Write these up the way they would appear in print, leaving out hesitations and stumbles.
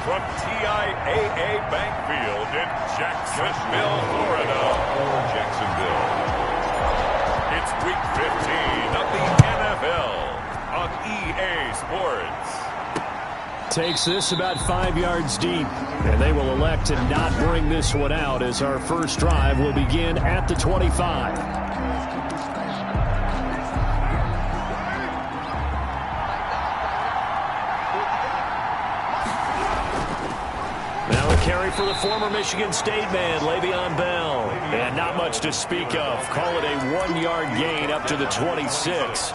from TIAA Bank Field in Jacksonville, Florida. Jacksonville. It's Week 15 of the NFL on EA Sports. Takes this about 5 yards deep, and they will elect to not bring this one out as our first drive will begin at the 25. Now a carry for the former Michigan State man, Le'Veon Bell. And not much to speak of. Call it a 1-yard gain up to the 26.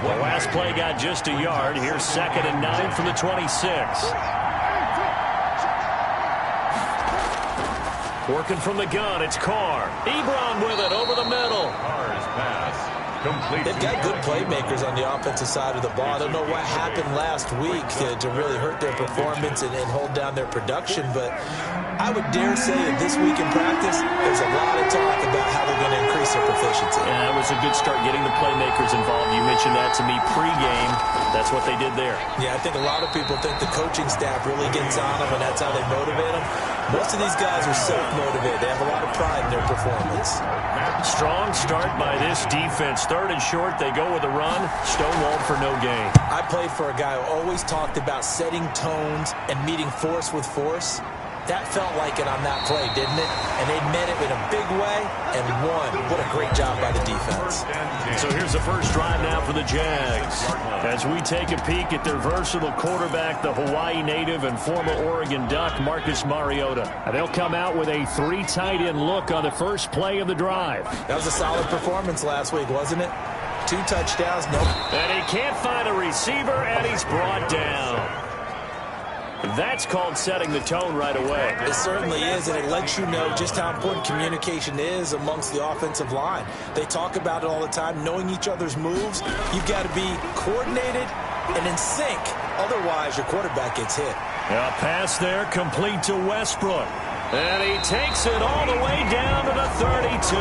The last play got just a yard. Here's 2nd and 9 from the 26. Working from the gun, it's Carr. Ebron with it over the middle. Carr's pass. Complete. They've got good playmakers on the offensive side of the ball. I don't know what happened last week to really hurt their performance and hold down their production, but I would dare say that this week in practice, there's a lot of talk about how they're going to increase their proficiency. Yeah, that was a good start getting the playmakers involved. You mentioned that to me pregame. That's what they did there. Yeah, I think a lot of people think the coaching staff really gets on them, and that's how they motivate them. Most of these guys are self-motivated. They have a lot of pride in their performance. Strong start by this defense. 3rd and short, they go with a run. Stonewalled for no gain. I played for a guy who always talked about setting tones and meeting force with force. That felt like it on that play, didn't it? And they met it in a big way and won. What a great job by the defense. So here's the first drive now for the Jags. As we take a peek at their versatile quarterback, the Hawaii native and former Oregon Duck, Marcus Mariota. And they'll come out with a 3 tight end look on the first play of the drive. That was a solid performance last week, wasn't it? 2 touchdowns, nope. And he can't find a receiver, and he's brought down. That's called setting the tone right away. It certainly is, and it lets you know just how important communication is amongst the offensive line. They talk about it all the time, knowing each other's moves. You've got to be coordinated and in sync. Otherwise, your quarterback gets hit. A pass there complete to Westbrook. And he takes it all the way down to the 32.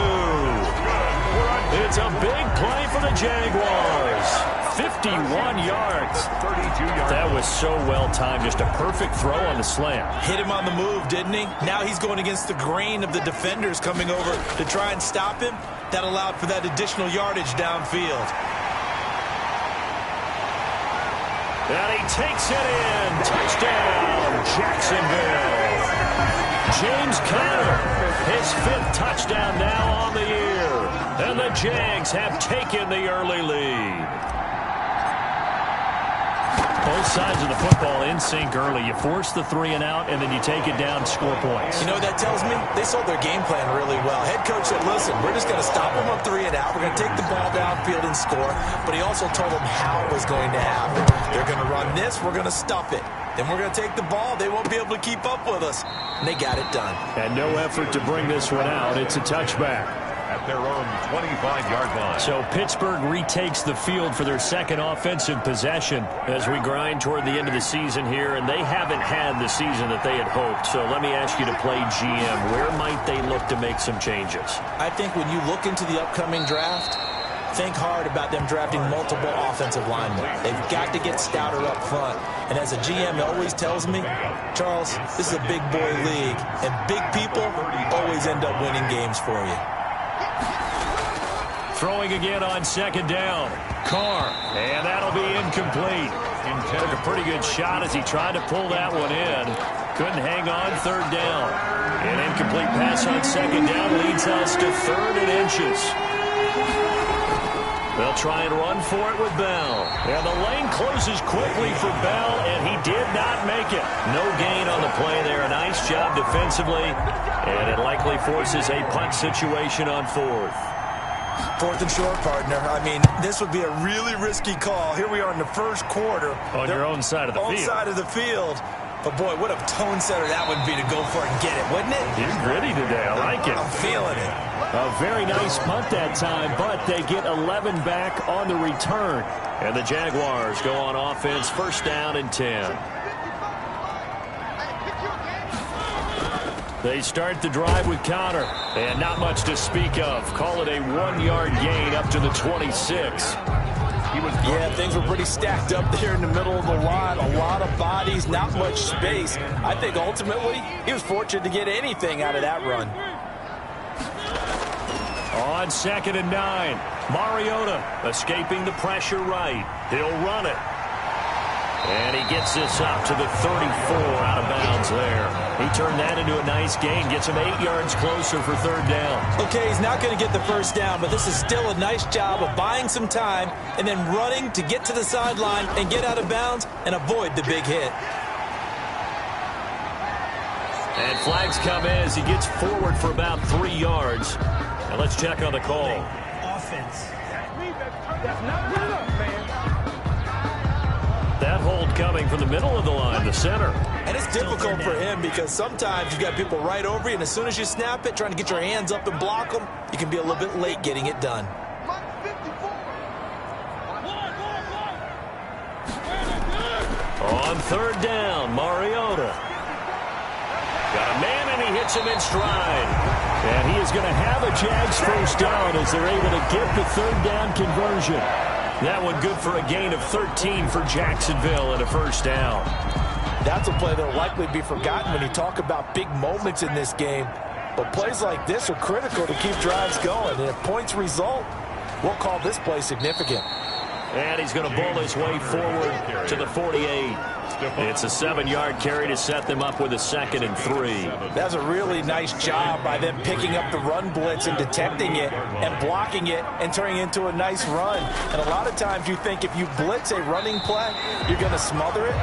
It's a big play for the Jaguars. 51 yards. 32 yards. That was so well timed. Just a perfect throw on the slant. Hit him on the move, didn't he? Now he's going against the grain of the defenders coming over to try and stop him. That allowed for that additional yardage downfield. And he takes it in. Touchdown, Jacksonville. James Conner, his 5th touchdown now on the year. And the Jags have taken the early lead. Both sides of the football in sync early. You force the 3 and out, and then you take it down, score points. You know what that tells me? They sold their game plan really well. Head coach said, listen, we're just going to stop them on 3 and out. We're going to take the ball downfield and score. But he also told them how it was going to happen. They're going to run this. We're going to stuff it. Then we're going to take the ball. They won't be able to keep up with us. And they got it done. And no effort to bring this one out. It's a touchback. At their own 25-yard line. So Pittsburgh retakes the field for their 2nd offensive possession as we grind toward the end of the season here, and they haven't had the season that they had hoped. So let me ask you to play GM. Where might they look to make some changes? I think when you look into the upcoming draft, think hard about them drafting multiple offensive linemen. They've got to get stouter up front. And as a GM always tells me, Charles, this is a big boy league, and big people always end up winning games for you. Throwing again on 2nd down. Carr, and that'll be incomplete. Took a pretty good shot as he tried to pull that one in. Couldn't hang on 3rd down. An incomplete pass on 2nd down leads us to 3rd and inches. They'll try and run for it with Bell. And the lane closes quickly for Bell, and he did not make it. No gain on the play there. A nice job defensively, and it likely forces a punt situation on 4th. 4th and short, partner. I mean, this would be a really risky call. Here we are in the first quarter. On your own side of the field. Own side of the field. But, boy, what a tone setter that would be to go for it and get it, wouldn't it? He's gritty today. I like it. I'm feeling it. A very nice punt that time, but they get 11 back on the return. And the Jaguars go on offense, 1st down and 10. They start the drive with Conner, and not much to speak of. Call it a 1-yard gain up to the 26. Yeah, things were pretty stacked up there in the middle of the line. A lot of bodies, not much space. I think ultimately he was fortunate to get anything out of that run. On 2nd and 9, Mariota escaping the pressure right. He'll run it. And he gets this up to the 34 out of bounds there. He turned that into a nice gain, gets him 8 yards closer for 3rd down. Okay, he's not going to get the first down, but this is still a nice job of buying some time and then running to get to the sideline and get out of bounds and avoid the big hit. And flags come in as he gets forward for about 3 yards. And let's check on the call. Offense. That's not good enough, man. That hold coming from the middle of the line, the center. And it's difficult for him because sometimes you've got people right over you, and as soon as you snap it, trying to get your hands up and block them, you can be a little bit late getting it done. On 3rd down, Mariota. Got a man, and he hits him in stride. And he is going to have a Jags first down as they're able to get the 3rd down conversion. That one good for a gain of 13 for Jacksonville and a first down. That's a play that will likely be forgotten when you talk about big moments in this game. But plays like this are critical to keep drives going. And if points result, we'll call this play significant. And he's going to bowl his way forward to the 48. It's a 7-yard carry to set them up with a 2nd and 3. That's a really nice job by them picking up the run blitz and detecting it and blocking it and turning it into a nice run. And a lot of times you think if you blitz a running play, you're going to smother it.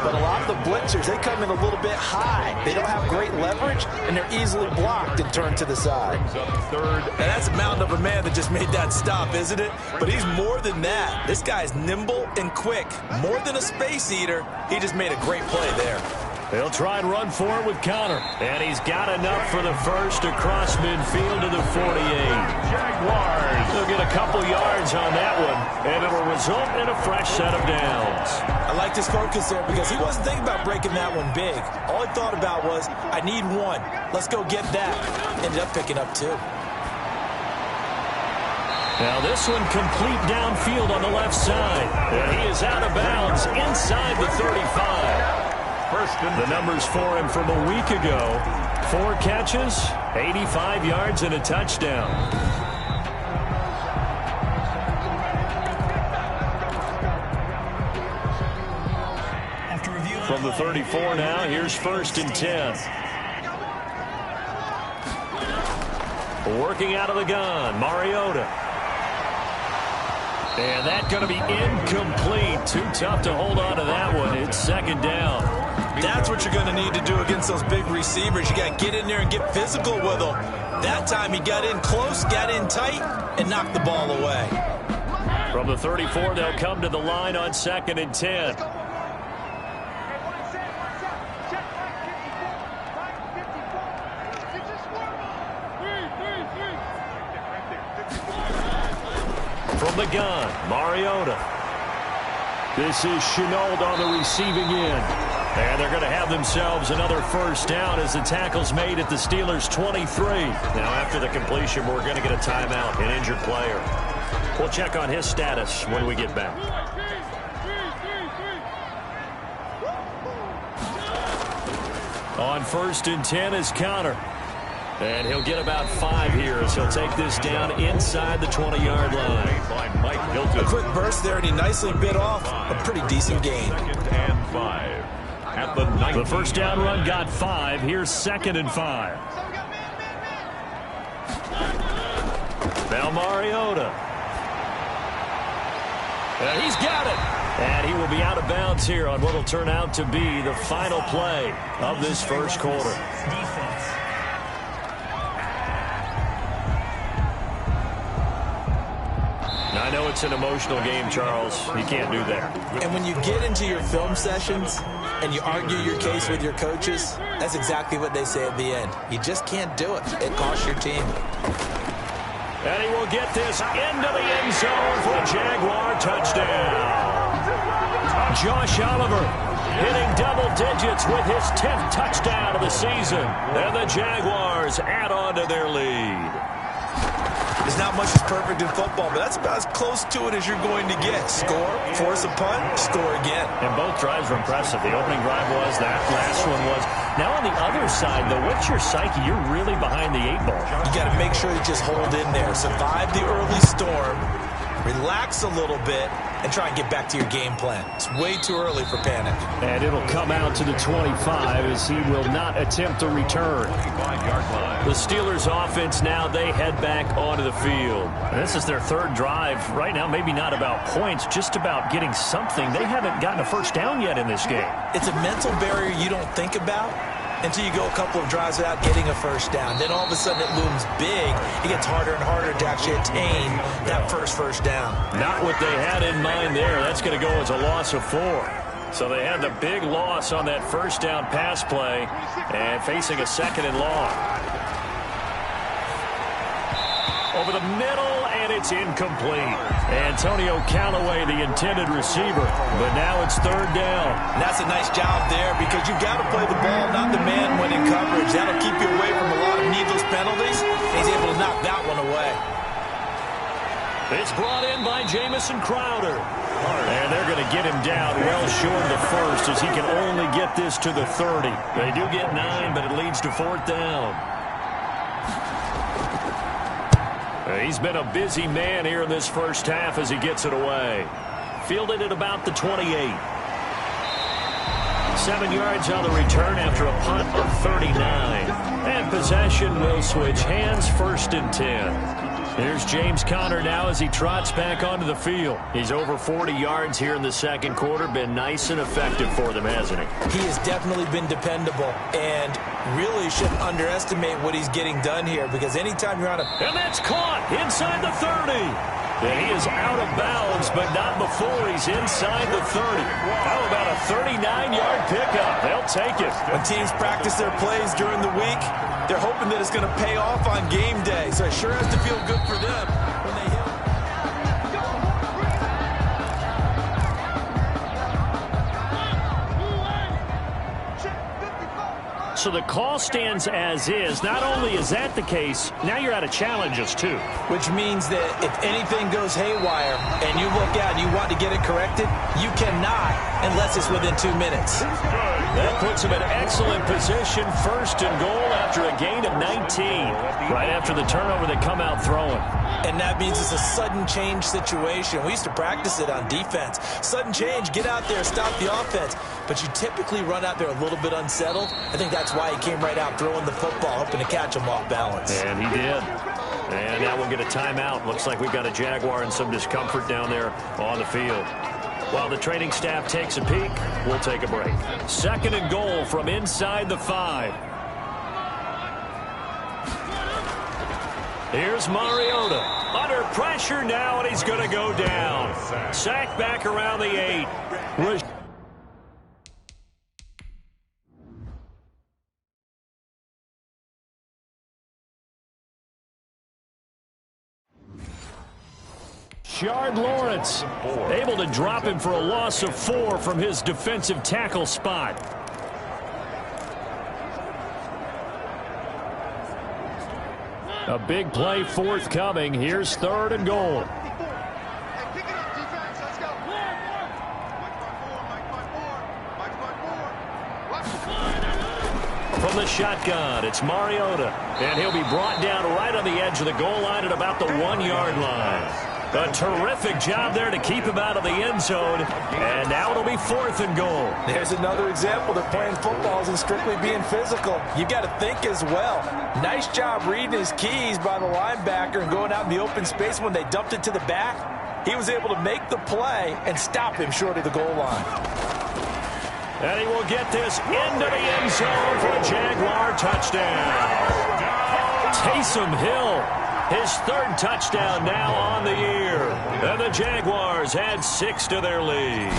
But a lot of the blitzers, they come in a little bit high. They don't have great leverage, and they're easily blocked and turned to the side. And that's a mountain of a man that just made that stop, isn't it? But he's more than that. This guy's nimble and quick. More than a space eater. He just made a great play there. They'll try and run for it with Connor. And he's got enough for the first across midfield to the 48. Jaguars. They'll get a couple yards on that one, and it'll result in a fresh set of downs. I like his focus there because he wasn't thinking about breaking that one big. All he thought about was, I need one. Let's go get that. Ended up picking up 2. Now this one complete downfield on the left side. And he is out of bounds inside the 35. The numbers for him from a week ago. 4 catches, 85 yards, and a touchdown. From the 34 now, here's 1st and 10. Working out of the gun, Mariota. And that's going to be incomplete. Too tough to hold on to that one. It's 2nd down. That's what you're going to need to do against those big receivers. You got to get in there and get physical with them. That time he got in close, got in tight, and knocked the ball away. From the 34, they'll come to the line on 2nd and 10. From the gun, Mariota. This is Chenault on the receiving end. And they're going to have themselves another first down as the tackle's made at the Steelers' 23. Now, after the completion, we're going to get a timeout, an injured player. We'll check on his status when we get back. On 1st and 10 is Connor. And he'll get about 5 here as he'll take this down inside the 20-yard line. A quick burst there, and he nicely bit off a pretty decent gain. 2nd and 5. At the 19. The first down run got 5. Here's 2nd and 5. Now Mariota. And he's got it. And he will be out of bounds here on what will turn out to be the final play of this first quarter. I know it's an emotional game, Charles. You can't do that. And when you get into your film sessions and you argue your case with your coaches, that's exactly what they say at the end. You just can't do it. It costs your team. And he will get this into the end zone for a Jaguar touchdown. Josh Oliver hitting double digits with his 10th touchdown of the season. And the Jaguars add on to their lead. It's not much is perfect in football, but that's about as close to it as you're going to get. Score, force a punt, score again. And both drives were impressive. The opening drive was, that last one was. Now on the other side, though, what's your psyche? You're really behind the 8 ball. You got to make sure you just hold in there. Survive the early storm, relax a little bit, and try and get back to your game plan. It's way too early for panic. And it'll come out to the 25 as he will not attempt a return. The Steelers offense now, they head back onto the field. And this is their 3rd drive. Right now, maybe not about points, just about getting something. They haven't gotten a first down yet in this game. It's a mental barrier you don't think about until you go a couple of drives without getting a first down. Then all of a sudden it looms big. It gets harder and harder to actually attain that first down. Not what they had in mind there. That's going to go as a loss of 4. So they had the big loss on that first down pass play and facing a 2nd and long. Over the middle, and it's incomplete. Antonio Callaway, the intended receiver, but now it's 3rd down. And that's a nice job there because you've got to play the ball, not the man when in coverage. That'll keep you away from a lot of needless penalties. He's able to knock that one away. It's brought in by Jamison Crowder. And they're going to get him down well short of the first as he can only get this to the 30. They do get 9, but it leads to 4th down. He's been a busy man here in this first half as he gets it away. Fielded at about the 28. 7 yards on the return after a punt of 39. And possession will switch hands, 1st and 10. Here's James Conner now as he trots back onto the field. He's over 40 yards here in the 2nd quarter. Been nice and effective for them, hasn't he? He has definitely been dependable and really shouldn't underestimate what he's getting done here because anytime you're on a... And that's caught inside the 30. And he is out of bounds, but not before he's inside the 30. How about a 39-yard pickup? They'll take it. When teams practice their plays during the week, they're hoping that it's going to pay off on game day. So it sure has to feel good for them when they hit. So the call stands as is. Not only is that the case, now you're out of challenges too. Which means that if anything goes haywire and you look out and you want to get it corrected, you cannot unless it's within 2 minutes. That puts him in excellent position, 1st and goal after a gain of 19. Right after the turnover, they come out throwing. And that means it's a sudden change situation. We used to practice it on defense. Sudden change, get out there, stop the offense. But you typically run out there a little bit unsettled. I think that's why he came right out throwing the football, hoping to catch him off balance. And he did. And now we'll get a timeout. Looks like we've got a Jaguar and some discomfort down there on the field. While the training staff takes a peek, we'll take a break. 2nd and goal from inside the 5. Here's Mariota. Under pressure now, and he's going to go down. Sacked back around the 8. Rashard Lawrence able to drop him for a loss of 4 from his defensive tackle spot. A big play forthcoming. Here's 3rd and goal. From the shotgun, it's Mariota. And he'll be brought down right on the edge of the goal line at about the 1-yard line. A terrific job there to keep him out of the end zone. And now it'll be 4th and goal. There's another example. They're playing football and strictly being physical. You've got to think as well. Nice job reading his keys by the linebacker and going out in the open space when they dumped it to the back. He was able to make the play and stop him short of the goal line. And he will get this into the end zone for a Jaguar touchdown. Taysom Hill, his 3rd touchdown now on the year. And the Jaguars add 6 to their lead.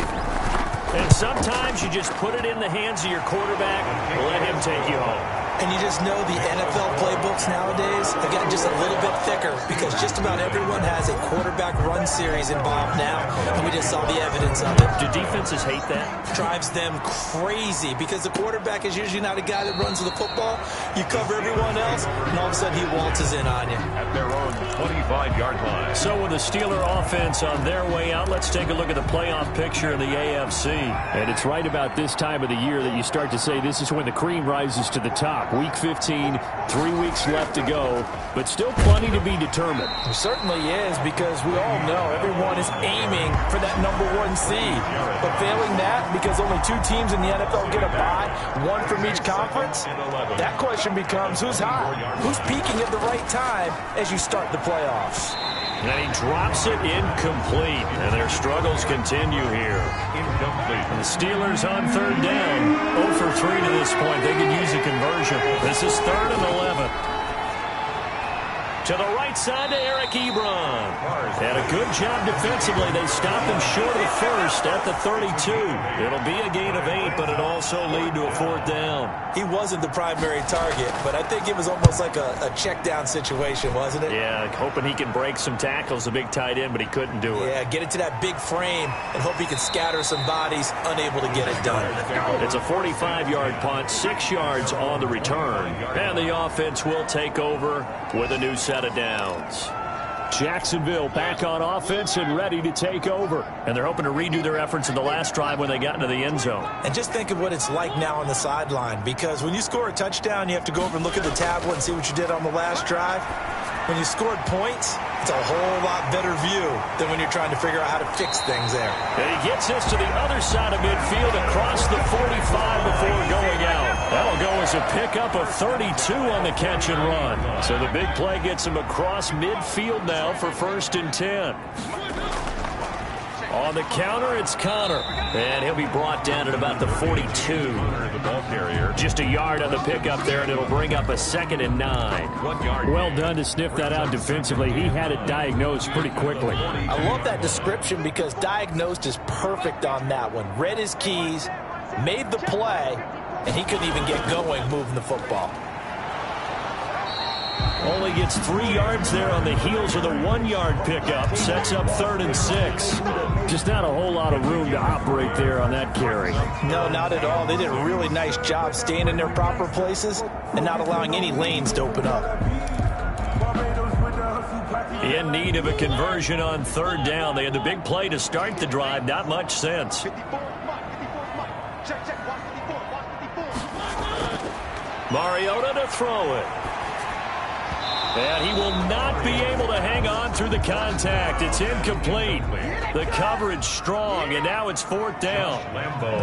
And sometimes you just put it in the hands of your quarterback, let him take you home. And you just know the NFL playbooks nowadays have gotten just a little bit thicker because just about everyone has a quarterback run series involved now, and we just saw the evidence of it. Do defenses hate that? Drives them crazy because the quarterback is usually not a guy that runs the football. You cover everyone else, and all of a sudden he waltzes in on you. At their own 25-yard line. So with the Steeler offense on their way out, let's take a look at the playoff picture in the AFC. And it's right about this time of the year that you start to say this is when the cream rises to the top. Week 15, 3 weeks left to go, but still plenty to be determined. There certainly is, because we all know everyone is aiming for that #1 seed. But failing that, because only 2 teams in the NFL get a bye, 1 from each conference, that question becomes who's hot? Who's peaking at the right time as you start the playoffs? And he drops it incomplete, and their struggles continue here. Incomplete. The Steelers on 3rd down, 0 for 3 to this point. They can use a conversion. This is 3rd and 11. To the right side to Eric Ebron. And a good job defensively. They stop him short of the first at the 32. It'll be a gain of 8, but it'll also lead to a 4th down. He wasn't the primary target, but I think it was almost like a check down situation, wasn't it? Yeah, hoping he can break some tackles, a big tight end, but he couldn't do it. Yeah, get it to that big frame and hope he can scatter some bodies, unable to get it done. It's a 45-yard punt, 6 yards on the return. And the offense will take over with a new set of downs. Jacksonville back on offense and ready to take over. And they're hoping to redo their efforts in the last drive when they got into the end zone. And just think of what it's like now on the sideline, because when you score a touchdown, you have to go over and look at the tablet and see what you did on the last drive. When you scored points, it's a whole lot better view than when you're trying to figure out how to fix things there. And he gets this to the other side of midfield across the 45 before going out. That'll go as a pickup of 32 on the catch and run. So the big play gets him across midfield now for 1st and 10. On the counter, it's Connor. And he'll be brought down at about the 42. The ball carrier. Just a yard on the pickup there, and it'll bring up a 2nd and 9. 1 yard. Well done to sniff that out defensively. He had it diagnosed pretty quickly. I love that description because diagnosed is perfect on that one. Read his keys, made the play, and he couldn't even get going moving the football. Only gets 3 yards there on the heels of the 1-yard pickup. Sets up 3rd and 6. Just not a whole lot of room to operate there on that carry. No, not at all. They did a really nice job staying in their proper places and not allowing any lanes to open up. In need of a conversion on 3rd down. They had the big play to start the drive. Not much sense. Mariota to throw it. And he will not be able to hang on through the contact. It's incomplete. The coverage strong, and now it's 4th down.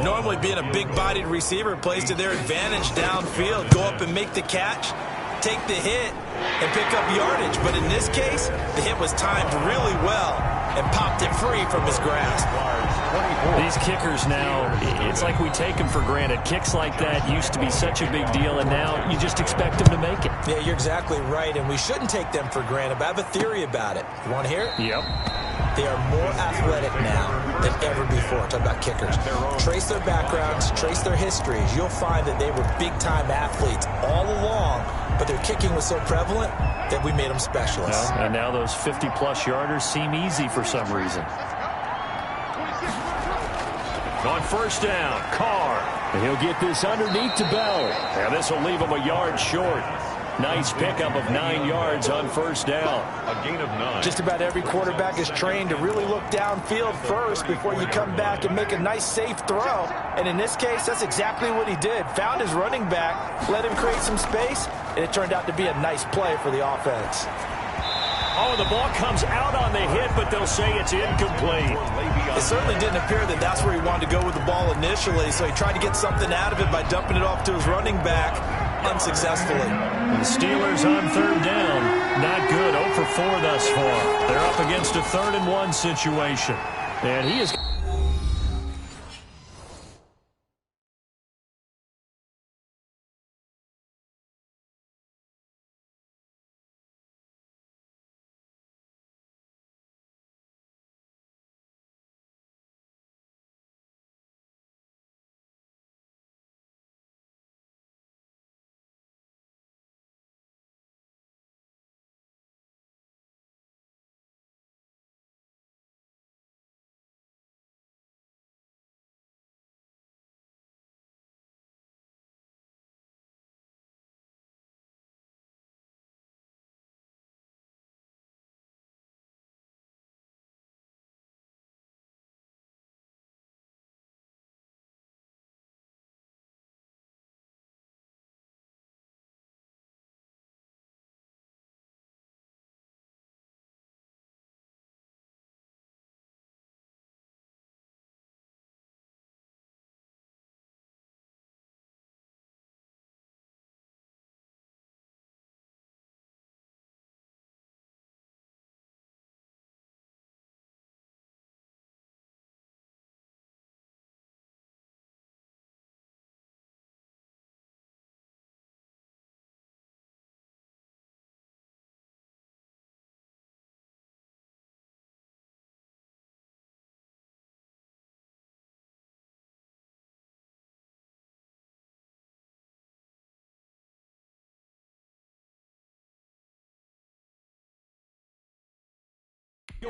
Normally being a big-bodied receiver plays to their advantage downfield. Go up and make the catch, take the hit, and pick up yardage. But in this case, the hit was timed really well and popped it free from his grasp. These kickers now, it's like we take them for granted. Kicks like that used to be such a big deal, and now you just expect them to make it. Yeah, you're exactly right, and we shouldn't take them for granted, but I have a theory about it. You want to hear it? Yep. They are more athletic now than ever before. Talk about kickers. Trace their backgrounds, trace their histories. You'll find that they were big-time athletes all along, but their kicking was so prevalent that we made them specialists. Well, and now those 50-plus yarders seem easy for some reason. On 1st down, Carr. And he'll get this underneath to Bell. And this will leave him a yard short. Nice pickup of 9 yards on 1st down. A gain of 9. Just about every quarterback is trained to really look downfield first before you come back and make a nice, safe throw. And in this case, that's exactly what he did. Found his running back, let him create some space, and it turned out to be a nice play for the offense. Oh, the ball comes out on the hit, but they'll say it's incomplete. It certainly didn't appear that that's where he wanted to go with the ball initially, so he tried to get something out of it by dumping it off to his running back unsuccessfully. The Steelers on 3rd down. Not good. 0 for 4 thus far. They're up against a 3rd and 1 situation. And he is...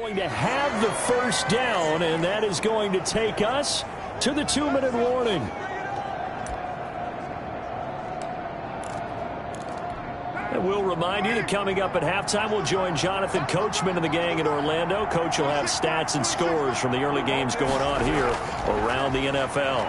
Going to have the first down, and that is going to take us to the 2-minute warning. And we'll remind you that coming up at halftime, we'll join Jonathan Coachman and the gang in Orlando. Coach will have stats and scores from the early games going on here around the NFL.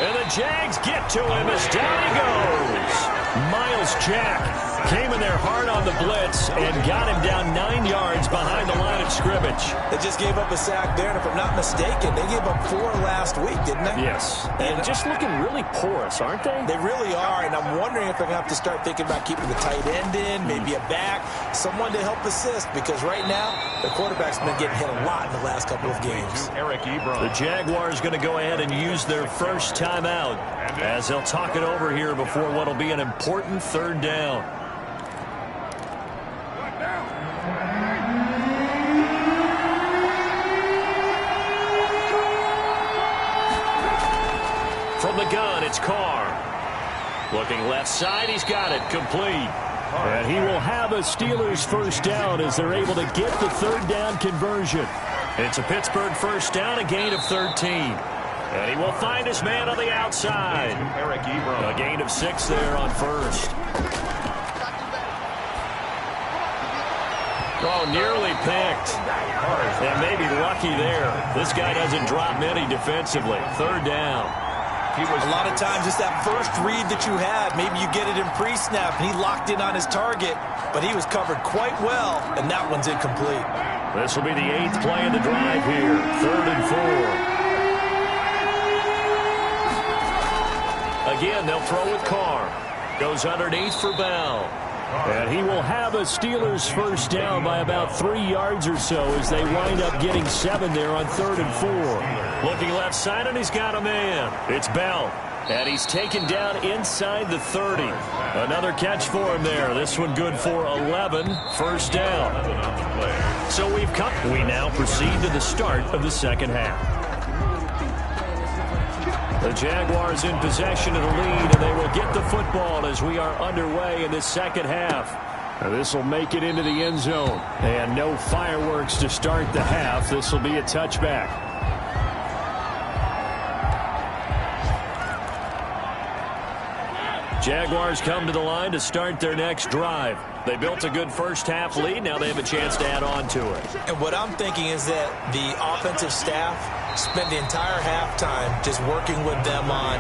And the Jags get to him as down he goes. Miles Jack came in there hard on the blitz and got him down 9 yards behind the line of scrimmage. They just gave up a sack there, and if I'm not mistaken, they gave up 4 last week, didn't they? Yes. And just looking really porous, aren't they? They really are, and I'm wondering if they're going to have to start thinking about keeping the tight end in, maybe a back, someone to help assist, because right now, the quarterback's been getting hit a lot in the last couple of games. The Jaguars going to go ahead and use their first timeout as they'll talk it over here before what will be an important 3rd down. From the gun, it's Carr. Looking left side, he's got it, complete. And he will have a Steelers first down as they're able to get the 3rd down conversion. It's a Pittsburgh first down, a gain of 13. And he will find his man on the outside. A gain of 6 there on first. Oh, nearly picked. And maybe lucky there. This guy doesn't drop many defensively. 3rd down. A lot of times it's that first read that you have. Maybe you get it in pre-snap, and he locked in on his target, but he was covered quite well, and that one's incomplete. This will be the 8th play of the drive here. 3rd and 4. Again, they'll throw with Carr. Goes underneath for Bell. And he will have a Steelers first down by about 3 yards or so as they wind up getting 7 there on 3rd and 4. Looking left side, and he's got a man. It's Bell. And he's taken down inside the 30. Another catch for him there. This one good for 11. First down. So we now proceed to the start of the second half. The Jaguars in possession of the lead, and they will get the football as we are underway in this second half. This will make it into the end zone. And no fireworks to start the half. This will be a touchback. Jaguars come to the line to start their next drive. They built a good first half lead. Now they have a chance to add on to it. And what I'm thinking is that the offensive staff spent the entire halftime just working with them on,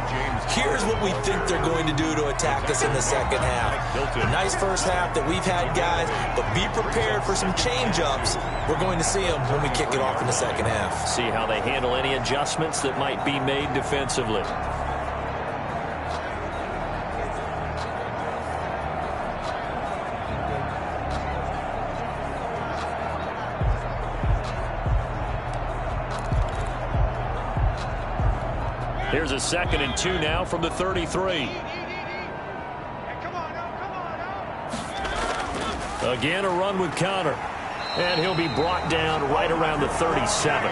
here's what we think they're going to do to attack us in the second half. A nice first half that we've had, guys, but be prepared for some change-ups. We're going to see them when we kick it off in the second half. See how they handle any adjustments that might be made defensively. Here's a 2nd and 2 now from the 33. Again, a run with Connor. And he'll be brought down right around the 37.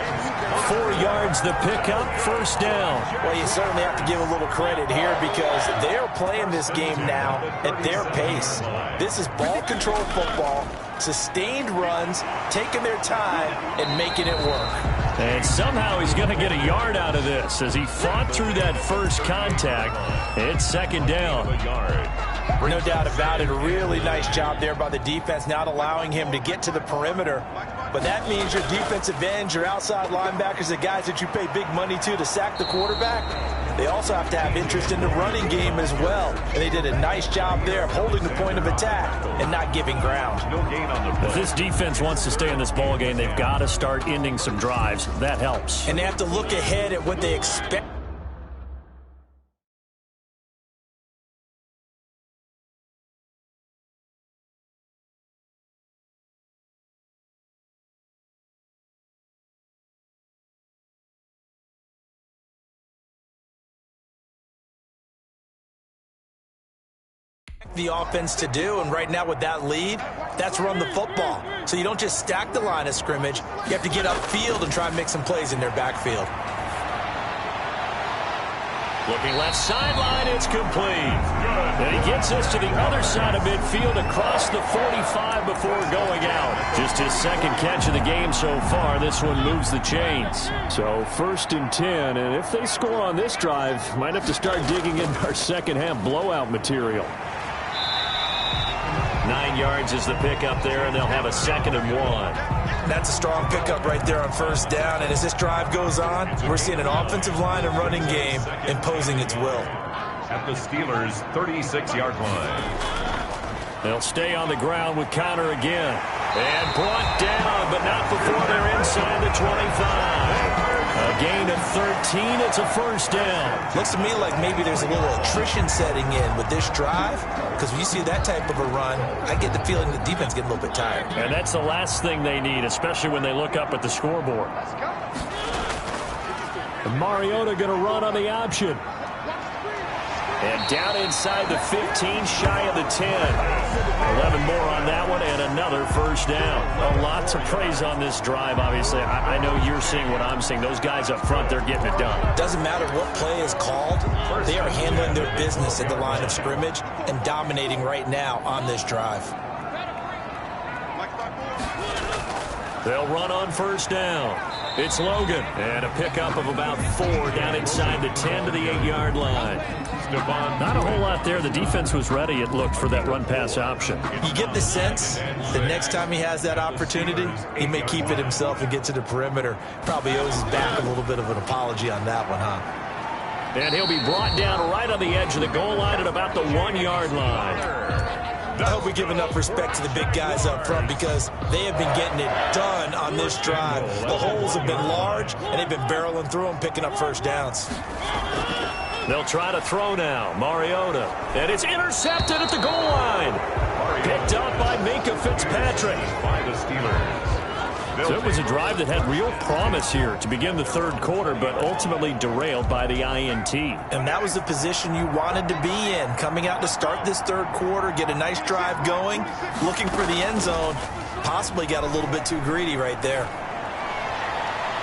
4 yards the pickup, first down. Well, you certainly have to give a little credit here because they're playing this game now at their pace. This is ball control football, sustained runs, taking their time, and making it work. And somehow he's going to get a yard out of this as he fought through that first contact. It's 2nd down. No doubt about it. A really nice job there by the defense, not allowing him to get to the perimeter. But that means your defensive ends, your outside linebackers, the guys that you pay big money to sack the quarterback, they also have to have interest in the running game as well. And they did a nice job there of holding the point of attack and not giving ground. If this defense wants to stay in this ball game, they've got to start ending some drives. That helps. And they have to look ahead at what they expect. The offense to do, and right now with that lead, that's run the football. So you don't just stack the line of scrimmage, you have to get upfield and try and make some plays in their backfield. Looking left sideline, it's complete. And he gets us to the other side of midfield across the 45 before going out. Just his second catch of the game so far. This one moves the chains. So 1st and 10, and if they score on this drive, might have to start digging in our second half blowout material. 9 yards is the pickup there, and they'll have a 2nd and 1. That's a strong pickup right there on 1st down. And as this drive goes on, we're seeing an offensive line and running game imposing its will. At the Steelers' 36-yard line. They'll stay on the ground with Connor again. And brought down, but not before they're inside the 25. A gain of 13. It's a 1st down. Looks to me like maybe there's a little attrition setting in with this drive, because when you see that type of a run, I get the feeling the defense getting a little bit tired. And that's the last thing they need, especially when they look up at the scoreboard. And Mariota going to run on the option. And down inside the 15, shy of the 10. 11 more on that one, and another 1st down. A lot to praise on this drive, obviously. I know you're seeing what I'm seeing. Those guys up front, they're getting it done. Doesn't matter what play is called. They are handling their business at the line of scrimmage and dominating right now on this drive. They'll run on 1st down. It's Logan. And a pickup of about 4 down inside the 10 to the 8-yard line. Not a whole lot there. The defense was ready, it looked, for that run-pass option. You get the sense that next time he has that opportunity, he may keep it himself and get to the perimeter. Probably owes his back a little bit of an apology on that one, huh? And he'll be brought down right on the edge of the goal line at about the 1-yard line. I hope we give enough respect to the big guys up front, because they have been getting it done on this drive. The holes have been large, and they've been barreling through them, picking up 1st downs. They'll try to throw now. Mariota. And it's intercepted at the goal line. Picked up by Minkah Fitzpatrick. By the Steelers. So it was a drive that had real promise here to begin the 3rd quarter, but ultimately derailed by the INT. And that was the position you wanted to be in, coming out to start this 3rd quarter, get a nice drive going, looking for the end zone. Possibly got a little bit too greedy right there.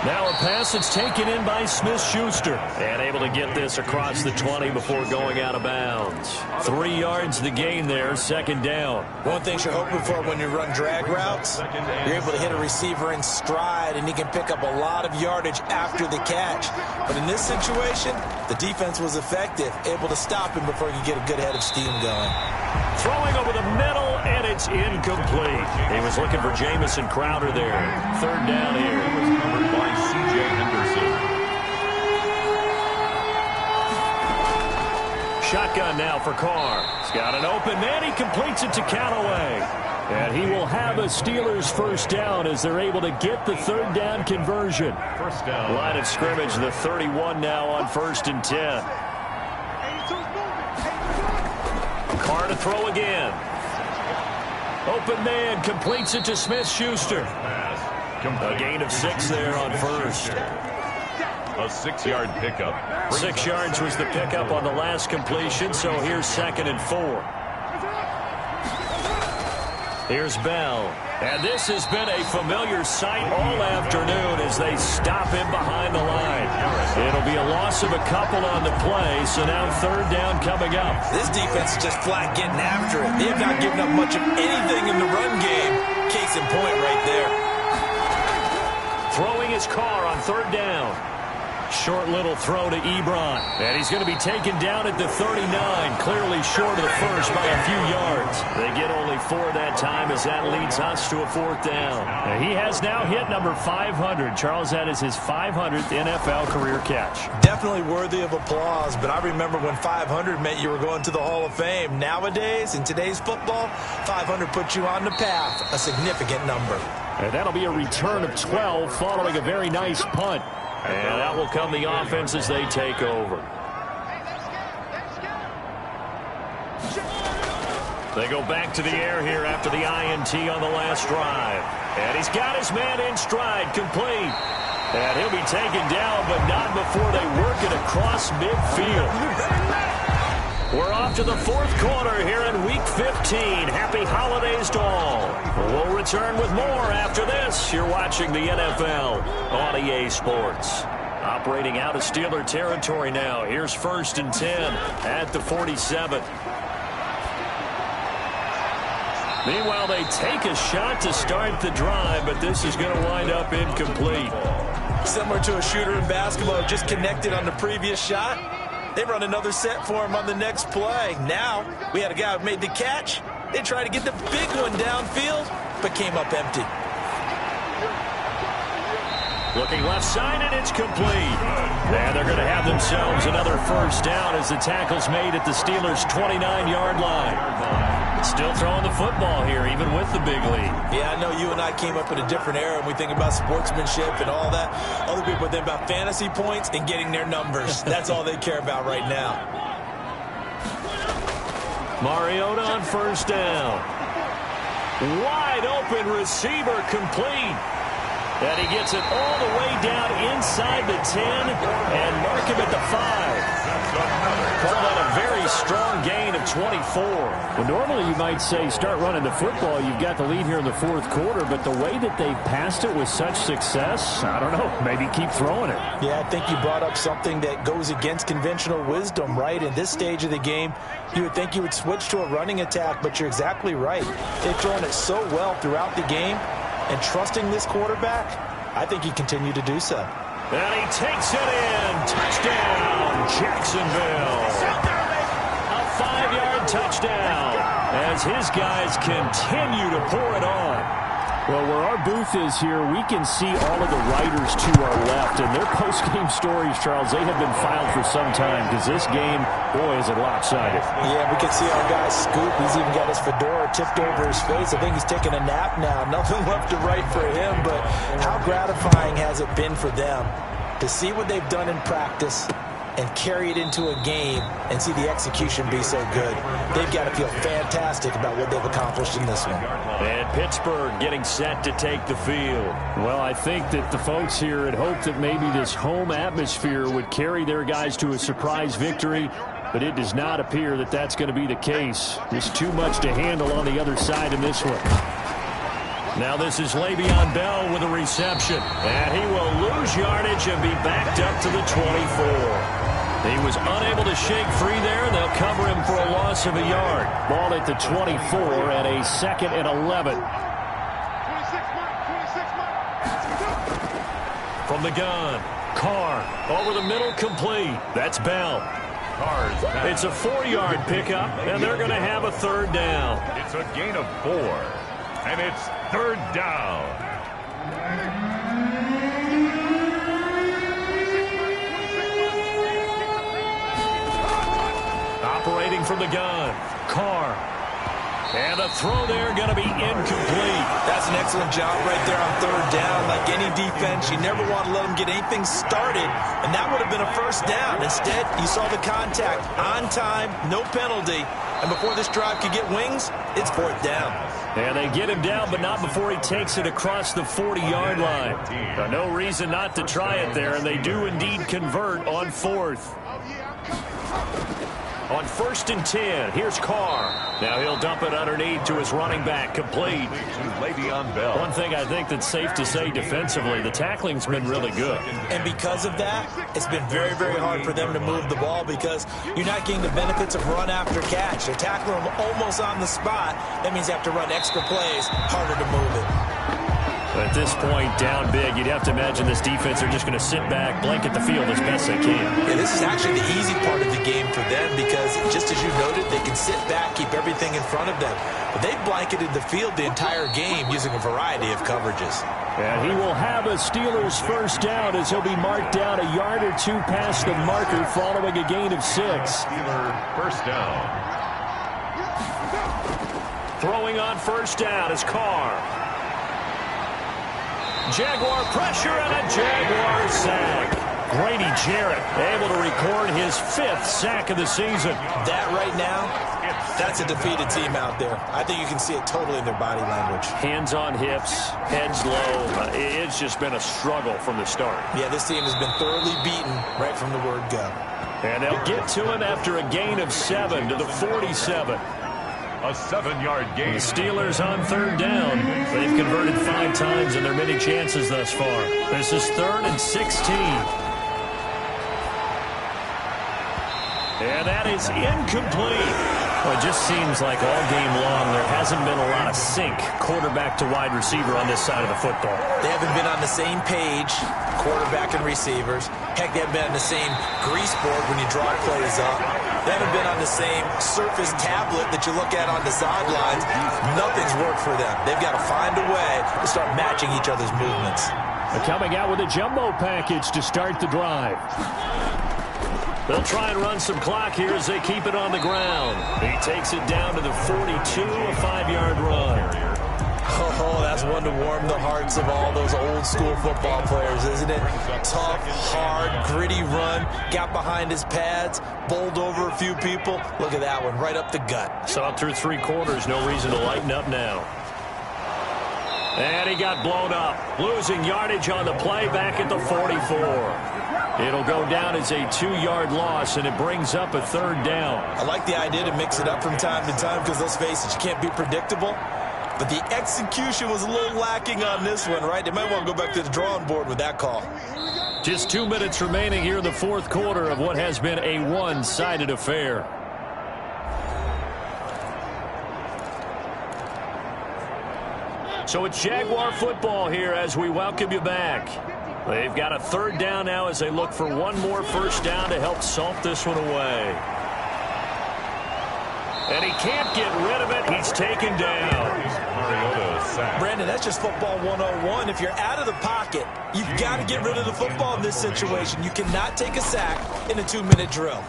Now a pass that's taken in by Smith-Schuster. And able to get this across the 20 before going out of bounds. 3 yards the gain there, 2nd down. One thing you're hoping for when you run drag routes, you're able to hit a receiver in stride, and he can pick up a lot of yardage after the catch. But in this situation, the defense was effective, able to stop him before he could get a good head of steam going. Throwing over the middle, and it's incomplete. He was looking for Jamison Crowder there. 3rd down here. It was covered by C.J. Henderson. Shotgun now for Carr. He's got an open man. He completes it to Callaway. And he will have a Steelers 1st down as they're able to get the 3rd down conversion. 1st down. Line of scrimmage, the 31 now on 1st and 10. Carr to throw again. Open man completes it to Smith-Schuster. A gain of 6 there on 1st. A 6-yard pickup. 6 yards was the pickup on the last completion, so here's 2nd and 4. Here's Bell. And this has been a familiar sight all afternoon as they stop him behind the line. It'll be a loss of a couple on the play, so now 3rd down coming up. This defense is just flat getting after it. They have not given up much of anything in the run game. Case in point right there. Throwing his Carr on 3rd down. Short little throw to Ebron. And he's going to be taken down at the 39, clearly short of the 1st by a few yards. They get only 4 that time as that leads us to a 4th down. And he has now hit number 500. Charles, that is his 500th NFL career catch. Definitely worthy of applause, but I remember when 500 meant you were going to the Hall of Fame. Nowadays, in today's football, 500 puts you on the path, a significant number. And that'll be a return of 12 following a very nice punt. And that will come the offense as they take over. They go back to the air here after the INT on the last drive. And he's got his man in stride, complete. And he'll be taken down, but not before they work it across midfield. We're off to the 4th quarter here in Week 15. Happy holidays to all. We'll return with more after this. You're watching the NFL on EA Sports. Operating out of Steeler territory now. Here's 1st and 10 at the 47. Meanwhile, they take a shot to start the drive, but this is going to wind up incomplete. Similar to a shooter in basketball, just connected on the previous shot. They run another set for him on the next play. Now, we had a guy who made the catch. They tried to get the big one downfield, but came up empty. Looking left side, and it's complete. And they're going to have themselves another 1st down as the tackle's made at the Steelers' 29-yard line. Still throwing the football here, even with the big lead. Yeah, I know you and I came up in a different era, and we think about sportsmanship and all that. Other people think about fantasy points and getting their numbers. That's all they care about right now. Mariota on 1st down. Wide open receiver complete. And he gets it all the way down inside the 10 and mark him at the 5. Call that a very strong gain of 24. Well, normally you might say start running the football. You've got the lead here in the 4th quarter, but the way that they've passed it with such success, I don't know, maybe keep throwing it. Yeah, I think you brought up something that goes against conventional wisdom, right? In this stage of the game, you would think you would switch to a running attack, but you're exactly right. They've thrown it so well throughout the game, and trusting this quarterback, I think he continued to do so. And he takes it in. Touchdown, Jacksonville. A 5-yard touchdown as his guys continue to pour it on. Well, where our booth is here, we can see all of the writers to our left. And their post-game stories, Charles, they have been filed for some time because this game, boy, is it lopsided. Yeah, we can see our guy Scoop. He's even got his fedora tipped over his face. I think he's taking a nap now. Nothing left to write for him, but how gratifying has it been for them to see what they've done in practice and carry it into a game and see the execution be so good. They've got to feel fantastic about what they've accomplished in this one. And Pittsburgh getting set to take the field. Well, I think that the folks here had hoped that maybe this home atmosphere would carry their guys to a surprise victory, but it does not appear that that's going to be the case. There's too much to handle on the other side in this one. Now this is Le'Veon Bell with a reception. And he will lose yardage and be backed up to the 24. He was unable to shake free there, and they'll cover him for a loss of a yard. Ball at the 24 at a 2nd and 11. From the gun, Carr over the middle, complete. That's Bell. It's a 4-yard pickup, and they're going to have a 3rd down. It's a gain of 4, and it's 3rd down. Operating from the gun, Carr. And the throw there going to be incomplete. That's an excellent job right there on 3rd down. Like any defense, you never want to let them get anything started, and that would have been a 1st down. Instead, you saw the contact on time, no penalty, and before this drive could get wings, it's 4th down. And they get him down, but not before he takes it across the 40-yard line. No reason not to try it there, and they do indeed convert on 4th. On 1st and 10, here's Carr. Now he'll dump it underneath to his running back, complete. Le'Veon Bell. One thing I think that's safe to say defensively, the tackling's been really good. And because of that, it's been very, very hard for them to move the ball because you're not getting the benefits of run after catch. They're tackling them almost on the spot. That means they have to run extra plays, harder to move it. At this point, down big, you'd have to imagine this defense are just going to sit back, blanket the field as best they can. Yeah, this is actually the easy part of the game for them because, just as you noted, they can sit back, keep everything in front of them. But they've blanketed the field the entire game using a variety of coverages. And he will have a Steelers 1st down as he'll be marked down a yard or 2 past the marker following a gain of 6. Steeler 1st down. Throwing on 1st down is Carr. Jaguar pressure and a Jaguar sack. Grady Jarrett able to record his 5th sack of the season. That right now, that's a defeated team out there. I think you can see it totally in their body language. Hands on hips, heads low. It's just been a struggle from the start. Yeah, this team has been thoroughly beaten right from the word go. And they'll get to him after a gain of 7 to the 47. A 7-yard gain. The Steelers on 3rd down. They've converted 5 times in their many chances thus far. This is 3rd and 16. And that is incomplete. Well, it just seems like all game long there hasn't been a lot of sync quarterback to wide receiver on this side of the football. They haven't been on the same page, quarterback and receivers. Heck, they haven't been on the same grease board when you draw plays up. They haven't been on the same Surface tablet that you look at on the sidelines. Nothing's worked for them. They've got to find a way to start matching each other's movements. They're coming out with a jumbo package to start the drive. They'll try and run some clock here as they keep it on the ground. He takes it down to the 42, a 5-yard run. Oh, that's one to warm the hearts of all those old school football players, isn't it? Tough, hard, gritty run. Got behind his pads, bowled over a few people. Look at that one, right up the gut. Saw it through 3 quarters. No reason to lighten up now. And he got blown up. Losing yardage on the play back at the 44. It'll go down as a 2-yard loss, and it brings up a 3rd down. I like the idea to mix it up from time to time because, let's face it, you can't be predictable. But the execution was a little lacking on this one, right? They might want to go back to the drawing board with that call. Just 2 minutes remaining here in the 4th quarter of what has been a one-sided affair. So it's Jaguar football here as we welcome you back. They've got a 3rd down now as they look for one more 1st down to help salt this one away. And he can't get rid of it. He's taken down. Brandon, that's just football 101. If you're out of the pocket, you've got to get rid of the football in this situation. You cannot take a sack in a 2-minute drill.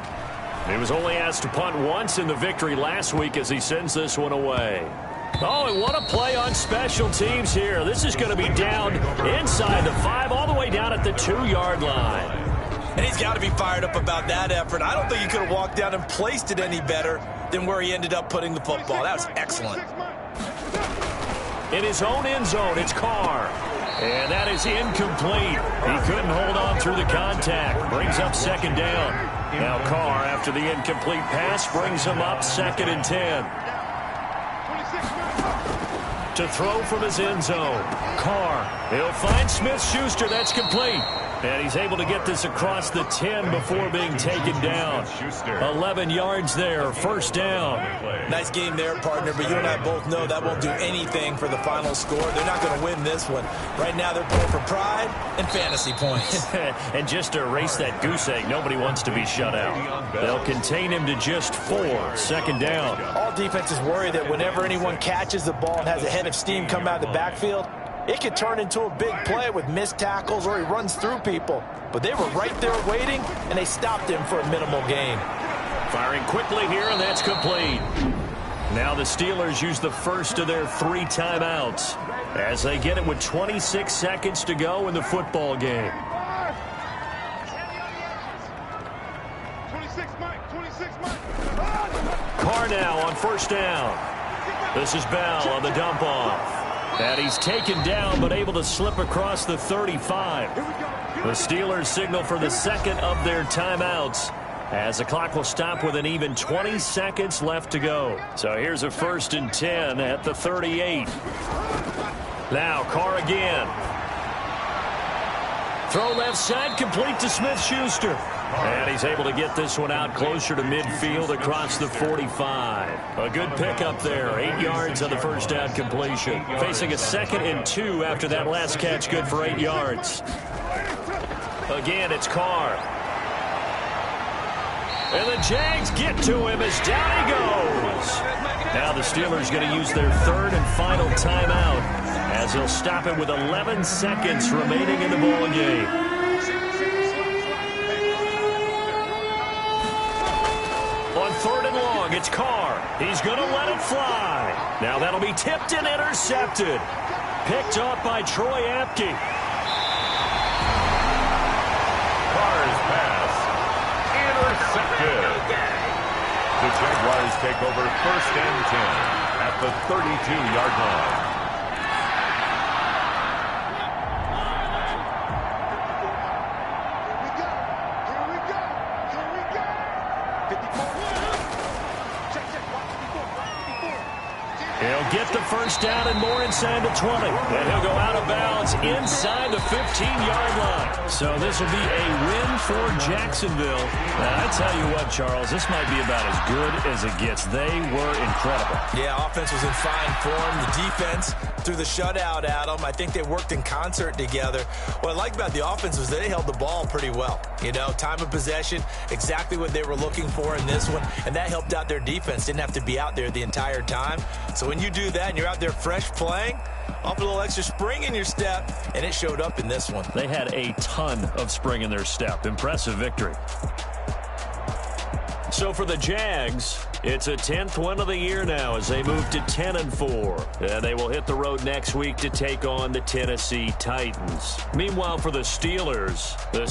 He was only asked to punt once in the victory last week as he sends this one away. Oh, and what a play on special teams here. This is going to be down inside the 5, all the way down at the 2-yard line. And he's got to be fired up about that effort. I don't think he could have walked down and placed it any better than where he ended up putting the football. That was excellent. In his own end zone, it's Carr. And that is incomplete. He couldn't hold on through the contact. Brings up 2nd down. Now Carr, after the incomplete pass, brings him up 2nd and 10. To throw from his end zone. Carr. He'll find Smith-Schuster. That's complete. And he's able to get this across the 10 before being taken down. 11 yards there. 1st down. Nice game there, partner, but you and I both know that won't do anything for the final score. They're not going to win this one. Right now they're playing for pride and fantasy points. And just to erase that goose egg, nobody wants to be shut out. They'll contain him to just 4. 2nd down. All defenses worry that whenever anyone catches the ball and has a head of steam come out of the backfield, it could turn into a big play with missed tackles or he runs through people. But they were right there waiting, and they stopped him for a minimal gain. Firing quickly here, and that's complete. Now the Steelers use the first of their 3 timeouts as they get it with 26 seconds to go in the football game. 26, Mike. 26, Mike. Carr now on 1st down. This is Bell on the dump off. And he's taken down but able to slip across the 35. The Steelers signal for the 2nd of their timeouts as the clock will stop with an even 20 seconds left to go. So here's a 1st and 10 at the 38. Now Carr again. Throw left side complete to Smith-Schuster. And he's able to get this one out closer to midfield across the 45. A good pickup there. 8 yards on the 1st down completion. Facing a 2nd and 2 after that last catch, good for 8 yards. Again, it's Carr. And the Jags get to him as down he goes. Now the Steelers going to use their 3rd and final timeout as they'll stop it with 11 seconds remaining in the ball game. On 3rd and long, it's Carr. He's going to let it fly. Now that'll be tipped and intercepted. Picked off by Troy Apke. Carr's pass intercepted. The Jaguars take over 1st and 10 at the 32-yard line. He'll get the 1st down and more inside the 20. And he'll go out of bounds inside the 15-yard line. So this will be a win for Jacksonville. Now, I tell you what, Charles, this might be about as good as it gets. They were incredible. Yeah, offense was in fine form. The defense threw the shutout at them. I think they worked in concert together. What I like about the offense was they held the ball pretty well. You know, time of possession, exactly what they were looking for in this one, and that helped out their defense. Didn't have to be out there the entire time. So when you do that and you're out there fresh playing, off a little extra spring in your step, and it showed up in this one. They had a ton of spring in their step. Impressive victory. So for the Jags, it's a 10th win of the year now as they move to 10-4. And they will hit the road next week to take on the Tennessee Titans. Meanwhile, for the Steelers, the